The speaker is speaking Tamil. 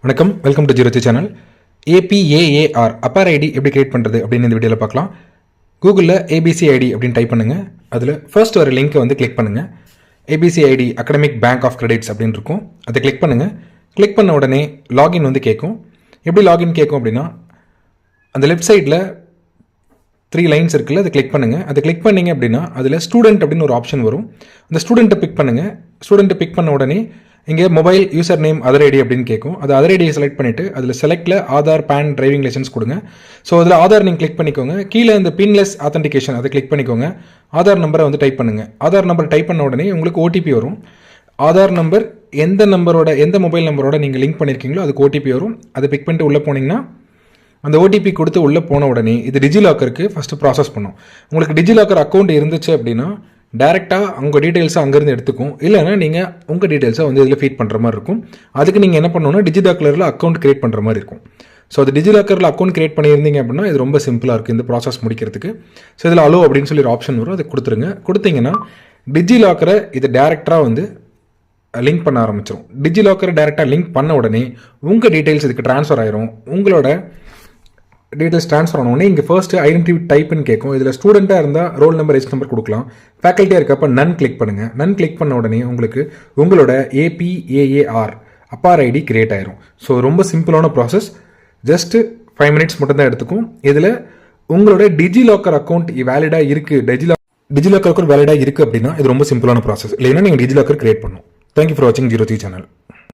வணக்கம், வெல்கம் டு ஜீரோச்சி சேனல். APAAR அப்பர் ஐடி எப்படி கிரியேட் பண்ணுறது அப்படின்னு இந்த வீடியோவில் பார்க்கலாம். கூகுளில் ஏபிசி ஐடி அப்படின்னு டைப் பண்ணுங்கள். அதில் ஃபர்ஸ்ட் ஒரு லிங்க்கை வந்து கிளிக் பண்ணுங்கள். ABC ID Academic Bank of Credits அப்படின்னு இருக்கும். அதை கிளிக் பண்ணுங்கள். கிளிக் பண்ண உடனே லாகின் வந்து கேட்கும். எப்படி லாகின் கேட்கும் அப்படின்னா, அந்த லெஃப்ட் சைடில் 3 லைன்ஸ் இருக்குல்ல, அதை கிளிக் பண்ணுங்கள். அதை கிளிக் பண்ணிங்க அப்படின்னா அதில் ஸ்டூடெண்ட் அப்படின்னு ஒரு ஆப்ஷன் வரும். அந்த ஸ்டூடெண்ட்டை பிக் பண்ணுங்கள். ஸ்டூடெண்ட்டை பிக் பண்ண உடனே இங்கே mobile user name other ID அப்படின்னு கேட்கும். அது அதர் ஐடியை செலக்ட் பண்ணிவிட்டு அதில் செலக்டில் ஆதார், பேன், டிரைவிங் லைசன்ஸ் கொடுங்க. ஸோ அதில் ஆதார் நீங்கள் கிளிக் பண்ணிக்கோங்க. கீழே இந்த பின்லெஸ் ஆத்தென்டிகேஷன் அதை கிளிக் பண்ணிக்கோங்க. ஆதார் நம்பரை வந்து டைப் பண்ணுங்கள். ஆதார் நம்பர் டைப் பண்ண உடனே உங்களுக்கு ஓடிபி வரும். ஆதார் நம்பர் எந்த மொபைல் நம்பரோட நீங்கள் லிங்க் பண்ணியிருக்கீங்களோ அதுக்கு ஓடிபி வரும். அதை பிக் பண்ணிட்டு உள்ளே போனீங்கன்னா அந்த ஓடிபி கொடுத்து உள்ளே போன உடனே இது டிஜிலாக்கருக்கு ஃபஸ்ட்டு ப்ராசஸ் பண்ணும். உங்களுக்கு டிஜிலாக்கர் அக்கௌண்ட் இருந்துச்சு அப்படின்னா டேரெக்டாக உங்கள் டீட்டெயில்ஸை அங்கேருந்து எடுத்துக்கும். இல்லைனா நீங்கள் உங்கள் டீட்டெயில்ஸை வந்து இதில் ஃபீட் பண்ணுற மாதிரி இருக்கும். அதுக்கு நீங்கள் என்ன பண்ணணும்னா டிஜிலாக்கரில் அக்கௌண்ட் கிரியேட் பண்ணுற மாதிரி இருக்கும். ஸோ அது டிஜிலாக்கரில் அக்கௌண்ட் கிரியேட் பண்ணியிருந்தீங்க அப்படின்னா இது ரொம்ப சிம்பிளாக இருக்குது இந்த ப்ராசஸ் முடிக்கிறதுக்கு. ஸோ இதில் அலோ அப்படின்னு சொல்லி ஒரு ஆப்ஷன் வரும். அதை கொடுத்துருங்க. கொடுத்தீங்கன்னா டிஜிலாக்கரை இது டேரெக்டாக வந்து லிங்க் பண்ண ஆரம்பிச்சிடும். டிஜிலாக்கரை டேரெக்டாக லிங்க் பண்ண உடனே உங்கள் டீட்டெயில்ஸ் இதுக்கு ட்ரான்ஸ்ஃபர் ஆயிரும். உங்களோட டீட்டெயில்ஸ் ட்ரான்ஸ்ஃபர் ஆனோடனே இங்கே ஃபர்ஸ்ட்டு ஐடென்டிட்டி டைப்னு கேட்கும். இதில் ஸ்டூடெண்ட்டாக இருந்தால் ரோல் நம்பர், ரெஜிஸ்டர் நம்பர் கொடுக்கலாம். ஃபேக்கல்ட்டியாக இருக்கப்போ நன் கிளிக் பண்ணுங்கள். நன் கிளிக் பண்ண உடனே உங்களுக்கு உங்களோட APAAR அப்பர் ஐடி கிரியேட் ஆயிரும். ஸோ ரொம்ப சிம்பிளான ப்ராசஸ். ஜஸ்ட்டு 5 மினிட்ஸ் மட்டும்தான் எடுத்துக்கும். இதில் உங்களோட டிஜிலாக்கர் அக்கௌண்ட் வேலிடாக இருக்குது, டிஜிலாக்கர் அக்கௌண்ட் வேலிடாக இருக்குது அப்படின்னா இது ரொம்ப சிம்பிளான ப்ராசஸ். இல்லைன்னா நீங்கள் டிஜிலாக்கர் கிரியேட் பண்ணணும். தேங்க்யூ ஃபார் வாட்சிங் ஜீரோச்சி சேனல்.